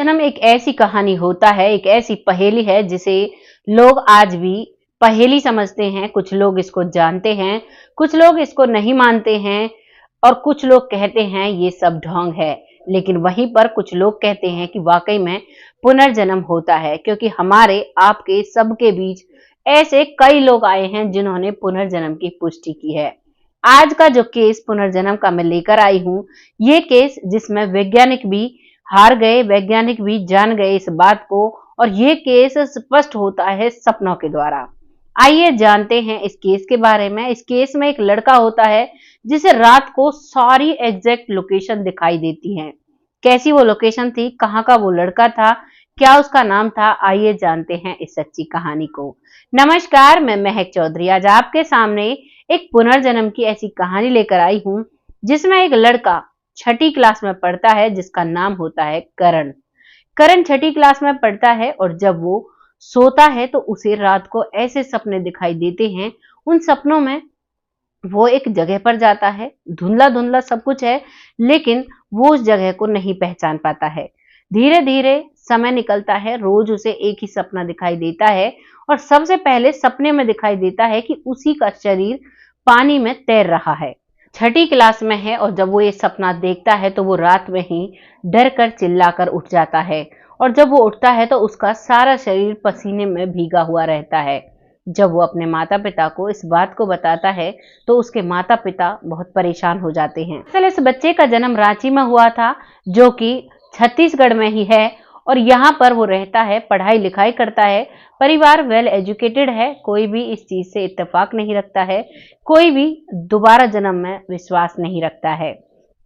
पुनर्जन्म एक ऐसी कहानी होता है, एक ऐसी पहेली है जिसे लोग आज भी पहेली समझते हैं। कुछ लोग इसको जानते हैं, कुछ लोग इसको नहीं मानते हैं और कुछ लोग कहते हैं ये सब ढोंग है। लेकिन वहीं पर कुछ लोग कहते हैं कि वाकई में पुनर्जन्म होता है, क्योंकि हमारे आपके सबके बीच ऐसे कई लोग आए हैं जिन्होंने पुनर्जन्म की पुष्टि की है। आज का जो केस पुनर्जन्म का मैं लेकर आई हूं, ये केस जिसमें वैज्ञानिक भी हार गए, वैज्ञानिक भी जान गए इस बात को, और ये केस स्पष्ट होता है सपनों के द्वारा। आइए जानते हैं इस केस के बारे में। इस केस में एक लड़का होता है जिसे रात को सारी एग्जैक्ट लोकेशन दिखाई देती है। कैसी वो लोकेशन थी, कहाँ का वो लड़का था, क्या उसका नाम था, आइए जानते हैं इस सच्ची कहानी को। नमस्कार, मैं महक चौधरी आज आपके सामने एक पुनर्जन्म की ऐसी कहानी लेकर आई हूं जिसमें एक लड़का छठी क्लास में पढ़ता है जिसका नाम होता है करण। करण छठी क्लास में पढ़ता है और जब वो सोता है तो उसे रात को ऐसे सपने दिखाई देते हैं। उन सपनों में वो एक जगह पर जाता है, धुंधला धुंधला सब कुछ है, लेकिन वो उस जगह को नहीं पहचान पाता है। धीरे धीरे समय निकलता है, रोज उसे एक ही सपना दिखाई देता है और सबसे पहले सपने में दिखाई देता है कि उसी का शरीर पानी में तैर रहा है। छठी क्लास में है और जब वो ये सपना देखता है तो वो रात में ही डर कर चिल्लाकर उठ जाता है, और जब वो उठता है तो उसका सारा शरीर पसीने में भीगा हुआ रहता है। जब वो अपने माता पिता को इस बात को बताता है तो उसके माता पिता बहुत परेशान हो जाते हैं। दरअसल इस बच्चे का जन्म रांची में हुआ था, जो कि छत्तीसगढ़ में ही है, और यहाँ पर वो रहता है, पढ़ाई लिखाई करता है, परिवार वेल एजुकेटेड है, कोई भी इस चीज से इत्तेफाक नहीं रखता है, कोई भी दोबारा जन्म में विश्वास नहीं रखता है।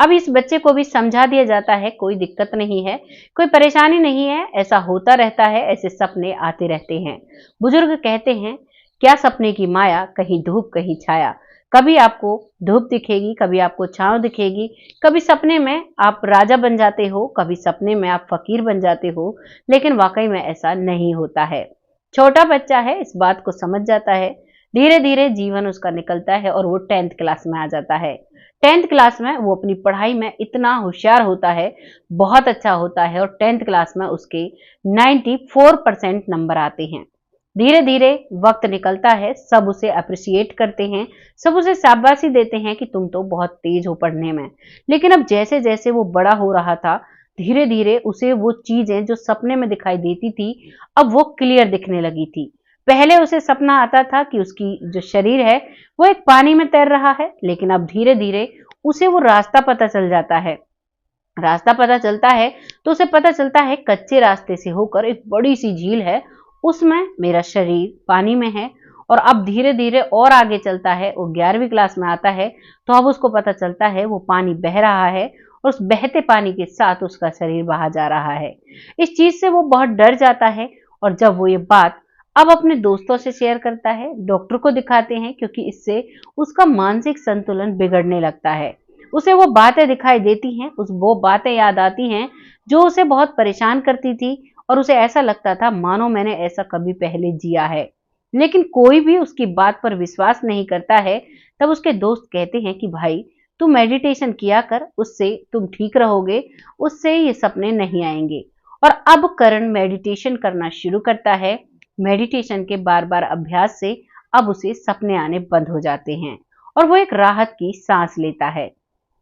अब इस बच्चे को भी समझा दिया जाता है कोई दिक्कत नहीं है, कोई परेशानी नहीं है, ऐसा होता रहता है, ऐसे सपने आते रहते हैं। बुजुर्ग कहते हैं क्या सपने की माया, कहीं धूप कहीं छाया। कभी आपको धूप दिखेगी, कभी आपको छांव दिखेगी, कभी सपने में आप राजा बन जाते हो, कभी सपने में आप फकीर बन जाते हो, लेकिन वाकई में ऐसा नहीं होता है। छोटा बच्चा है, इस बात को समझ जाता है। धीरे धीरे जीवन उसका निकलता है और वो 10th क्लास में आ जाता है। 10th क्लास में वो अपनी पढ़ाई में इतना होशियार होता है, बहुत अच्छा होता है, और 10th क्लास में उसके 94% नंबर आते हैं। धीरे धीरे वक्त निकलता है, सब उसे अप्रिशिएट करते हैं, सब उसे शाबाशी देते हैं कि तुम तो बहुत तेज हो पढ़ने में। लेकिन अब जैसे जैसे वो बड़ा हो रहा था, धीरे धीरे उसे वो चीजें जो सपने में दिखाई देती थी अब वो क्लियर दिखने लगी थी। पहले उसे सपना आता था कि उसकी जो शरीर है वो एक पानी में तैर रहा है, लेकिन अब धीरे धीरे उसे वो रास्ता पता चल जाता है। रास्ता पता चलता है तो उसे पता चलता है कच्चे रास्ते से होकर एक बड़ी सी झील है, उसमें मेरा शरीर पानी में है। और अब धीरे धीरे और आगे चलता है, वो 11वीं क्लास में आता है तो अब उसको पता चलता है वो पानी बह रहा है और उस बहते पानी के साथ उसका शरीर बहा जा रहा है। इस चीज से वो बहुत डर जाता है, और जब वो ये बात अब अपने दोस्तों से शेयर करता है, डॉक्टर को दिखाते हैं, क्योंकि इससे उसका मानसिक संतुलन बिगड़ने लगता है। उसे वो बातें दिखाई देती हैं, वो बातें याद आती हैं जो उसे बहुत परेशान करती थी, और उसे ऐसा लगता था मानो मैंने ऐसा कभी पहले जिया है। लेकिन कोई भी उसकी बात पर विश्वास नहीं करता है। तब उसके दोस्त कहते हैं कि भाई तू मेडिटेशन किया कर, उससे तुम ठीक रहोगे, उससे ये सपने नहीं आएंगे। और अब करण मेडिटेशन करना शुरू करता है। मेडिटेशन के बार बार अभ्यास से अब उसे सपने आने बंद हो जाते हैं और वो एक राहत की सांस लेता है।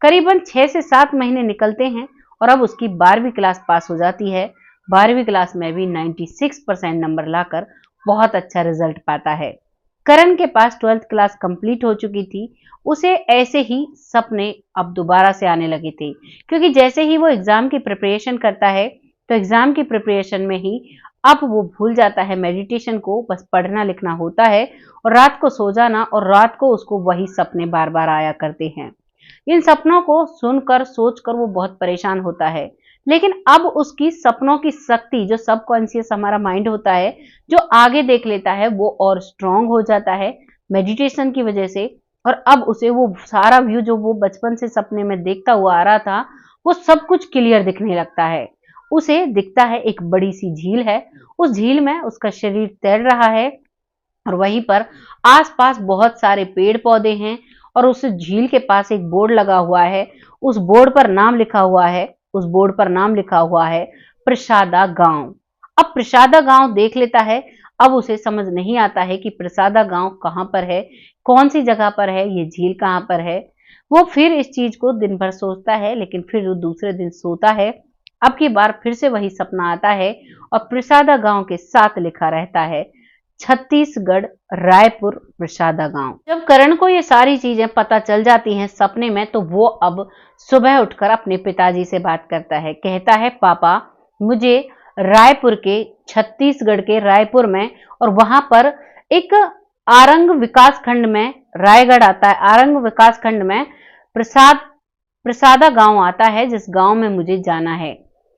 करीबन 6 से 7 महीने निकलते हैं और अब उसकी 12वीं क्लास पास हो जाती है। 12वीं क्लास में भी 96% नंबर लाकर बहुत अच्छा रिजल्ट पाता है। करण के पास 12th क्लास कंप्लीट हो चुकी थी। उसे ऐसे ही सपने अब दोबारा से आने लगे थे, क्योंकि जैसे ही वो एग्जाम की प्रिपरेशन करता है तो एग्जाम की प्रिपरेशन में ही अब वो भूल जाता है मेडिटेशन को, बस पढ़ना लिखना होता है और रात को सो जाना, और रात को उसको वही सपने बार बार आया करते हैं। इन सपनों को सुनकर सोचकर वो बहुत परेशान होता है। लेकिन अब उसकी सपनों की शक्ति, जो सबकॉन्शियस हमारा माइंड होता है, जो आगे देख लेता है, वो और स्ट्रांग हो जाता है मेडिटेशन की वजह से। और अब उसे वो सारा व्यू जो वो बचपन से सपने में देखता हुआ आ रहा था, वो सब कुछ क्लियर दिखने लगता है। उसे दिखता है एक बड़ी सी झील है, उस झील में उसका शरीर तैर रहा है, और वहीं पर आसपास बहुत सारे पेड़ पौधे हैं, और उस झील के पास एक बोर्ड लगा हुआ है। उस बोर्ड पर नाम लिखा हुआ है, उस बोर्ड पर नाम लिखा हुआ है प्रसादा गांव। अब प्रसादा गांव देख लेता है। अब उसे समझ नहीं आता है कि प्रसादा गांव कहां पर है, कौन सी जगह पर है, ये झील कहां पर है। वो फिर इस चीज को दिन भर सोचता है, लेकिन फिर वो दूसरे दिन सोता है। अब की बार फिर से वही सपना आता है और प्रसादा गांव के साथ लिखा रहता है, छत्तीसगढ़ रायपुर प्रसादा गांव। जब करण को ये सारी चीजें पता चल जाती हैं सपने में, तो वो अब सुबह उठकर अपने पिताजी से बात करता है। कहता है, पापा मुझे रायपुर के, छत्तीसगढ़ के रायपुर में, और वहां पर एक आरंग विकास खंड में, रायगढ़ आता है, आरंग विकास खंड में प्रसादा गांव आता है, जिस गांव में मुझे जाना है।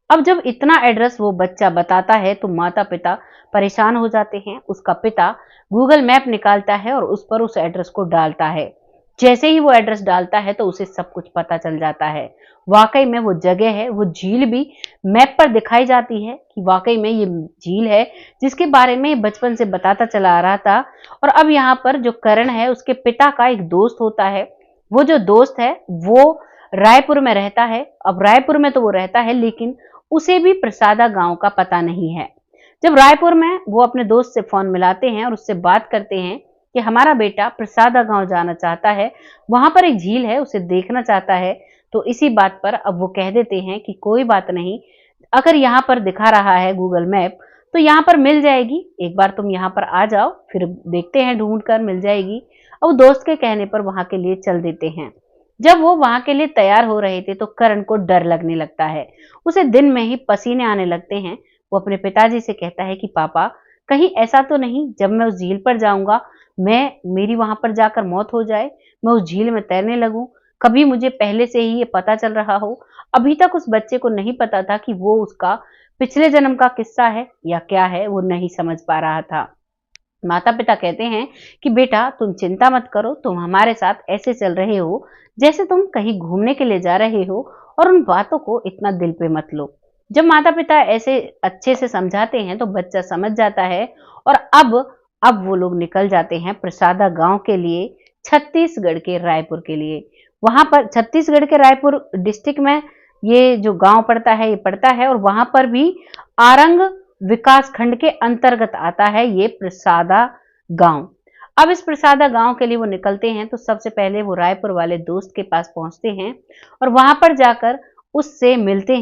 अब जब इतना एड्रेस वो बच्चा बताता है तो माता पिता परेशान हो जाते हैं। उसका पिता गूगल मैप निकालता है और उस पर उस एड्रेस को डालता है। जैसे ही वो एड्रेस डालता है तो उसे सब कुछ पता चल जाता है। वाकई में वो जगह है, वो झील भी मैप पर दिखाई जाती है कि वाकई में ये झील है, जिसके बारे में बचपन से बताता चला आ रहा था। और अब यहाँ पर जो करण है, उसके पिता का एक दोस्त होता है। वो जो दोस्त है वो रायपुर में रहता है। अब रायपुर में तो वो रहता है, लेकिन उसे भी प्रसादा गांव का पता नहीं है। जब रायपुर में वो अपने दोस्त से फोन मिलाते हैं और उससे बात करते हैं कि हमारा बेटा प्रसादा गांव जाना चाहता है, वहां पर एक झील है, उसे देखना चाहता है, तो इसी बात पर अब वो कह देते हैं कि कोई बात नहीं, अगर यहाँ पर दिखा रहा है गूगल मैप तो यहाँ पर मिल जाएगी, एक बार तुम यहाँ पर आ जाओ, फिर देखते हैं, ढूंढ कर मिल जाएगी। अब दोस्त के कहने पर वहां के लिए चल देते हैं। जब वो वहां के लिए तैयार हो रहे थे तो करण को डर लगने लगता है। उसे दिन में ही पसीने आने लगते हैं। वो अपने पिताजी से कहता है कि पापा, कहीं ऐसा तो नहीं जब मैं उस झील पर जाऊंगा, मेरी वहां पर जाकर मौत हो जाए, मैं उस झील में तैरने लगूं, कभी मुझे पहले से ही ये पता चल रहा हो। अभी तक उस बच्चे को नहीं पता था कि वो उसका पिछले जन्म का किस्सा है या क्या है, वो नहीं समझ पा रहा था। माता पिता कहते हैं कि बेटा तुम चिंता मत करो, तुम हमारे साथ ऐसे चल रहे हो जैसे तुम कहीं घूमने के लिए जा रहे हो, और उन बातों को इतना दिल पे मत लो। जब माता पिता ऐसे अच्छे से समझाते हैं तो बच्चा समझ जाता है। और अब वो लोग निकल जाते हैं प्रसादा गांव के लिए, छत्तीसगढ़ के रायपुर के लिए। वहां पर छत्तीसगढ़ के रायपुर डिस्ट्रिक्ट में ये जो गांव पड़ता है, ये पड़ता है, और वहां पर भी आरंग विकास खंड के अंतर्गत आता है ये प्रसादा गांव। अब इस प्रसादा गांव के लिए वो निकलते हैं तो सबसे पहले वो रायपुर वाले दोस्त के पास पहुंचते हैं और वहां पर जाकर उससे मिलते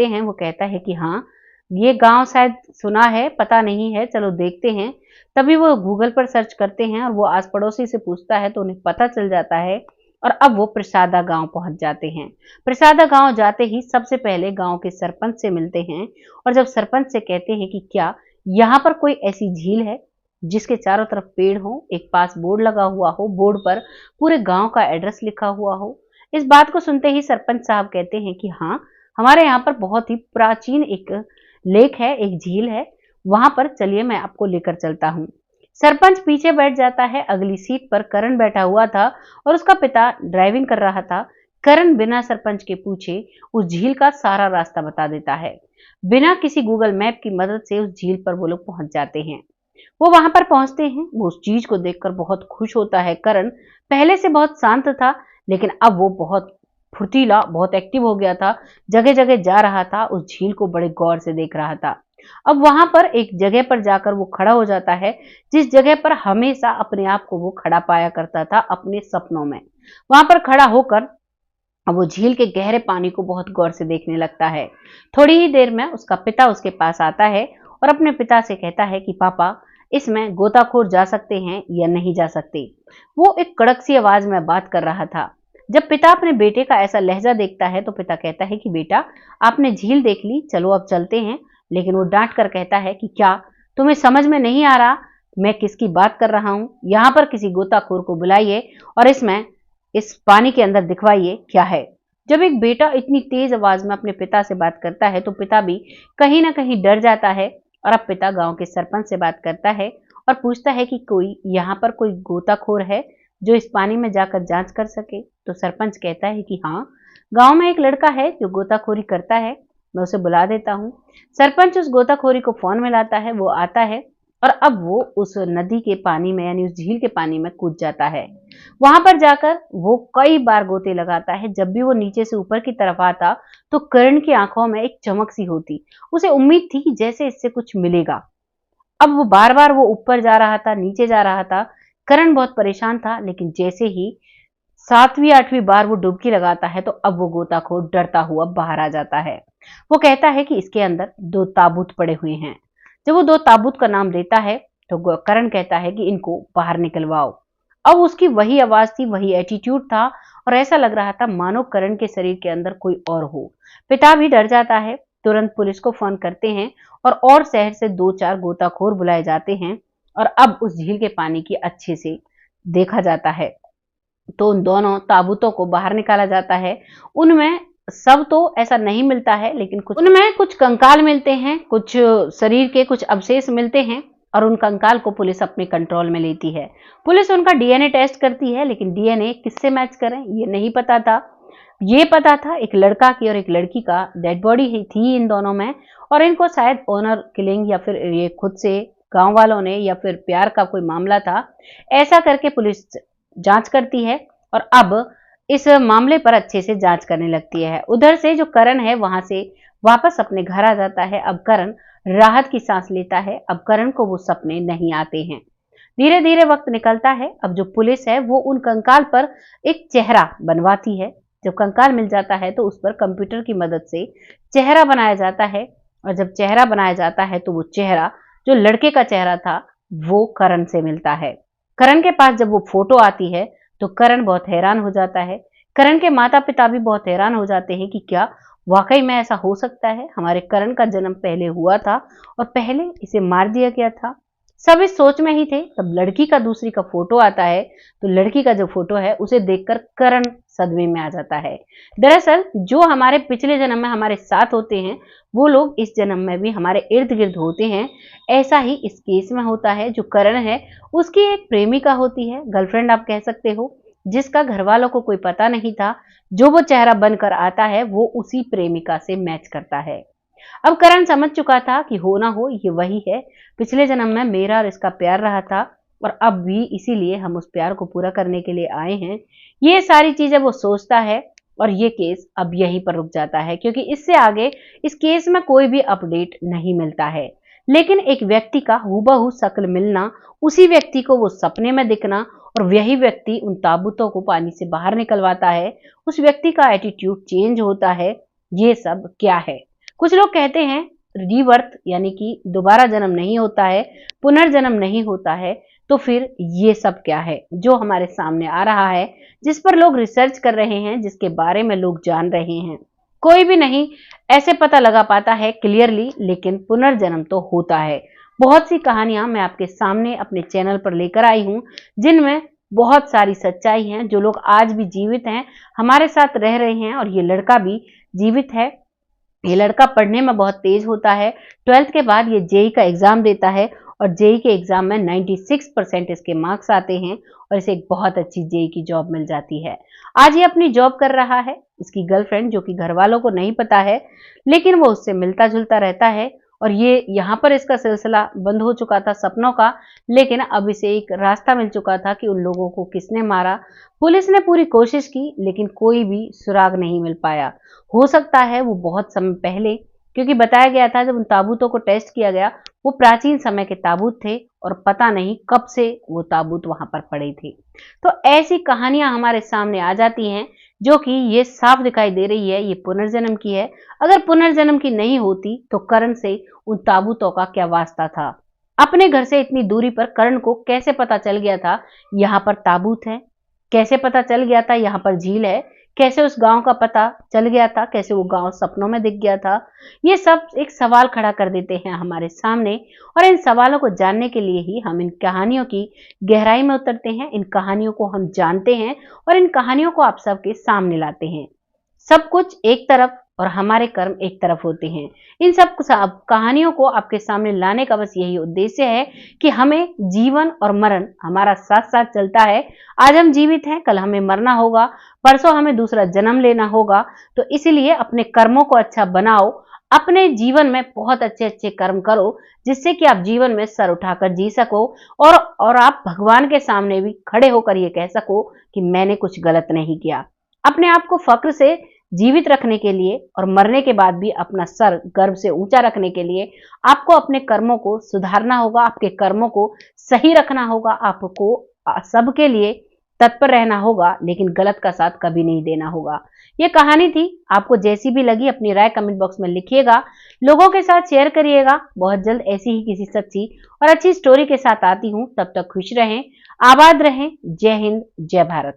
हैं। वो कहता है कि हाँ, ये गांव शायद सुना है, पता नहीं है, चलो देखते हैं। तभी वो गूगल पर सर्च करते हैं और वो आस पड़ोसी से पूछता है तो उन्हें पता चल जाता है। और अब वो प्रसादा गांव पहुंच जाते हैं। प्रसादा गांव जाते ही सबसे पहले गांव के सरपंच से मिलते हैं और जब सरपंच से कहते हैं कि क्या यहाँ पर कोई ऐसी झील है जिसके चारों तरफ पेड़ हो, एक पास बोर्ड लगा हुआ हो, बोर्ड पर पूरे गांव का एड्रेस लिखा हुआ हो। इस बात को सुनते ही सरपंच साहब कहते हैं कि हाँ, हमारे यहाँ पर बहुत ही प्राचीन एक लेक है, एक झील है, वहां पर चलिए मैं आपको लेकर चलता हूँ। सरपंच पीछे बैठ जाता है। अगली सीट पर करण बैठा हुआ था और उसका पिता ड्राइविंग कर रहा था। करण बिना सरपंच के पूछे उस झील का सारा रास्ता बता देता है। बिना किसी गूगल मैप की मदद से उस झील पर वो लोग पहुंच जाते हैं। वो वहां पर पहुंचते हैं। वो उस चीज को देखकर बहुत खुश होता है। करण पहले से बहुत शांत था, लेकिन अब वो बहुत फुर्तीला, बहुत एक्टिव हो गया था। जगह जगह जा रहा था, उस झील को बड़े गौर से देख रहा था। अब वहां पर एक जगह पर जाकर वो खड़ा हो जाता है, जिस जगह पर हमेशा अपने आप को वो खड़ा पाया करता था अपने सपनों में। वहां पर खड़ा होकर अब वो झील के गहरे पानी को बहुत गौर से देखने लगता है। थोड़ी ही देर में उसका पिता उसके पास आता है और अपने पिता से कहता है कि पापा, इसमें गोताखोर जा सकते हैं या नहीं जा सकते। वो एक कड़क सी आवाज में बात कर रहा था। जब पिता अपने बेटे का ऐसा लहजा देखता है तो पिता कहता है कि बेटा, आपने झील देख ली, चलो अब चलते हैं। लेकिन वो डांट कर कहता है कि क्या तुम्हें समझ में नहीं आ रहा मैं किसकी बात कर रहा हूं? यहाँ पर किसी गोताखोर को बुलाइए और इस पानी के अंदर दिखवाइए क्या है। जब एक बेटा इतनी तेज आवाज में अपने पिता से बात करता है तो पिता भी कहीं ना कहीं डर जाता है। और अब पिता गांव के सरपंच से बात करता है और पूछता है कि यहाँ पर कोई गोताखोर है जो इस पानी में जाकर जांच कर सके। तो सरपंच कहता है कि हाँ, गांव में एक लड़का है जो गोताखोरी करता है, मैं उसे बुला देता हूँ। सरपंच उस गोताखोरी को फोन मिलाता है, वो आता है और अब वो उस नदी के पानी में यानी उस झील के पानी में कूद जाता है। वहां पर जाकर वो कई बार गोते लगाता है। जब भी वो नीचे से ऊपर की तरफ आता तो करण की आंखों में एक चमक सी होती। उसे उम्मीद थी कि जैसे इससे कुछ मिलेगा। अब वो बार बार वो ऊपर जा रहा था, नीचे जा रहा था। करण बहुत परेशान था, लेकिन जैसे ही 7वीं 8वीं बार वो डुबकी लगाता है तो अब वो गोताखोर डरता हुआ बाहर आ जाता है। वो कहता है कि इसके अंदर 2 ताबूत पड़े हुए हैं। जब वो 2 ताबूत का नाम लेता है तो करण कहता है कि इनको बाहर निकलवाओ। अब उसकी वही आवाज थी, वही एटीट्यूड था और ऐसा लग रहा था मानो करण के शरीर के अंदर कोई और हो। पिता भी डर जाता है, तुरंत पुलिस को फोन करते हैं और शहर से 2-4 गोताखोर बुलाए जाते हैं और अब उस झील के पानी की अच्छे से देखा जाता है। तो उन दोनों ताबूतों को बाहर निकाला जाता है। उनमें सब तो ऐसा नहीं मिलता है, लेकिन कुछ उनमें कुछ कंकाल मिलते हैं, कुछ शरीर के कुछ अवशेष मिलते हैं और उन कंकाल को पुलिस अपने कंट्रोल में लेती है। पुलिस उनका डीएनए टेस्ट करती है, लेकिन डीएनए किससे मैच करें ये नहीं पता था। ये पता था एक लड़का की और एक लड़की का डेड बॉडी थी इन दोनों में, और इनको शायद ऑनर किलिंग या फिर ये खुद से गांव वालों ने या फिर प्यार का कोई मामला था। ऐसा करके पुलिस जांच करती है और अब इस मामले पर अच्छे से जांच करने लगती है। उधर से जो करण है वहां से वापस अपने घर आ जाता है। अब करण राहत की सांस लेता है। अब करण को वो सपने नहीं आते हैं। धीरे धीरे वक्त निकलता है। अब जो पुलिस है वो उन कंकाल पर एक चेहरा बनवाती है। जब कंकाल मिल जाता है तो उस पर कंप्यूटर की मदद से चेहरा बनाया जाता है और जब चेहरा बनाया जाता है तो वो चेहरा जो लड़के का चेहरा था वो करण से मिलता है। करण के पास जब वो फोटो आती है तो करण बहुत हैरान हो जाता है। करण के माता पिता भी बहुत हैरान हो जाते हैं कि क्या वाकई में ऐसा हो सकता है, हमारे करण का जन्म पहले हुआ था और पहले इसे मार दिया गया था। सब इस सोच में ही थे। तब लड़की का दूसरी का फोटो आता है तो लड़की का जो फोटो है उसे देखकर करण सदमे में आ जाता है। दरअसल जो हमारे पिछले जन्म में हमारे साथ होते हैं वो लोग इस जन्म में भी हमारे इर्द गिर्द होते हैं। ऐसा ही इस केस में होता है। जो करण है उसकी एक प्रेमिका होती है, गर्लफ्रेंड आप कह सकते हो, जिसका घर वालों को कोई पता नहीं था। जो वो चेहरा बनकर आता है वो उसी प्रेमिका से मैच करता है। अब करण समझ चुका था कि हो ना हो ये वही है, पिछले जन्म में मेरा और इसका प्यार रहा था और अब भी इसीलिए हम उस प्यार को पूरा करने के लिए आए हैं। ये सारी चीजें वो सोचता है और ये केस अब यहीं पर रुक जाता है, क्योंकि इससे आगे इस केस में कोई भी अपडेट नहीं मिलता है। लेकिन एक व्यक्ति का हूबहू शक्ल मिलना, उसी व्यक्ति को वो सपने में दिखना और वही व्यक्ति उन ताबूतों को पानी से बाहर निकलवाता है, उस व्यक्ति का एटीट्यूड चेंज होता है, ये सब क्या है? कुछ लोग कहते हैं रीबर्थ यानी कि दोबारा जन्म नहीं होता है, पुनर्जन्म नहीं होता है। तो फिर ये सब क्या है जो हमारे सामने आ रहा है, जिस पर लोग रिसर्च कर रहे हैं, जिसके बारे में लोग जान रहे हैं? कोई भी नहीं ऐसे पता लगा पाता है क्लियरली, लेकिन पुनर्जन्म तो होता है। बहुत सी कहानियां मैं आपके सामने अपने चैनल पर लेकर आई हूं, जिनमें बहुत सारी सच्चाई है। जो लोग आज भी जीवित हैं, हमारे साथ रह रहे हैं, और ये लड़का भी जीवित है। ये लड़का पढ़ने में बहुत तेज होता है। 12th के बाद ये जेई का एग्जाम देता है और जेई के एग्जाम में 96% इसके मार्क्स आते हैं और इसे एक बहुत अच्छी जेई की जॉब मिल जाती है। आज ये अपनी जॉब कर रहा है। इसकी गर्लफ्रेंड, जो कि घर वालों को नहीं पता है, लेकिन वो उससे मिलता जुलता रहता है और ये यहाँ पर इसका सिलसिला बंद हो चुका था सपनों का, लेकिन अब इसे एक रास्ता मिल चुका था कि उन लोगों को किसने मारा। पुलिस ने पूरी कोशिश की लेकिन कोई भी सुराग नहीं मिल पाया। हो सकता है वो बहुत समय पहले, क्योंकि बताया गया था जब उन ताबूतों को टेस्ट किया गया वो प्राचीन समय के ताबूत थे और पता नहीं कब से वो ताबूत वहां पर पड़े थे। तो ऐसी कहानियां हमारे सामने आ जाती हैं जो कि ये साफ दिखाई दे रही है ये पुनर्जन्म की है। अगर पुनर्जन्म की नहीं होती तो करण से उन ताबूतों का क्या वास्ता था? अपने घर से इतनी दूरी पर करण को कैसे पता चल गया था यहाँ पर ताबूत है? कैसे पता चल गया था यहाँ पर झील है? कैसे उस गांव का पता चल गया था? कैसे वो गांव सपनों में दिख गया था? ये सब एक सवाल खड़ा कर देते हैं हमारे सामने, और इन सवालों को जानने के लिए ही हम इन कहानियों की गहराई में उतरते हैं। इन कहानियों को हम जानते हैं और इन कहानियों को आप सबके सामने लाते हैं। सब कुछ एक तरफ और हमारे कर्म एक तरफ होते हैं। इन सब कहानियों को आपके सामने लाने का बस यही उद्देश्य है कि हमें जीवन और मरण हमारा साथ साथ चलता है। आज हम जीवित हैं, कल हमें मरना होगा, परसों हमें दूसरा जन्म लेना होगा। तो इसलिए अपने कर्मों को अच्छा बनाओ, अपने जीवन में बहुत अच्छे-अच्छे कर्म करो, जिससे कि आप जीवन में सर उठाकर जी सको और आप भगवान के सामने भी खड़े होकर ये कह सको कि मैंने कुछ गलत नहीं किया। अपने आप को फ़क्र से जीवित रखने के लिए और मरने के बाद भी अपना सर गर्व से ऊँचा रखने के लिए आपको अपने कर्मों को सुधारना होगा, आपके कर्मों को सही रखना होगा, आपको सबके लिए तत्पर रहना होगा, लेकिन गलत का साथ कभी नहीं देना होगा। ये कहानी थी, आपको जैसी भी लगी अपनी राय कमेंट बॉक्स में लिखिएगा, लोगों के साथ शेयर करिएगा। बहुत जल्द ऐसी ही किसी सच्ची और अच्छी स्टोरी के साथ आती हूँ, तब तक खुश रहें, आबाद रहें। जय हिंद, जय भारत।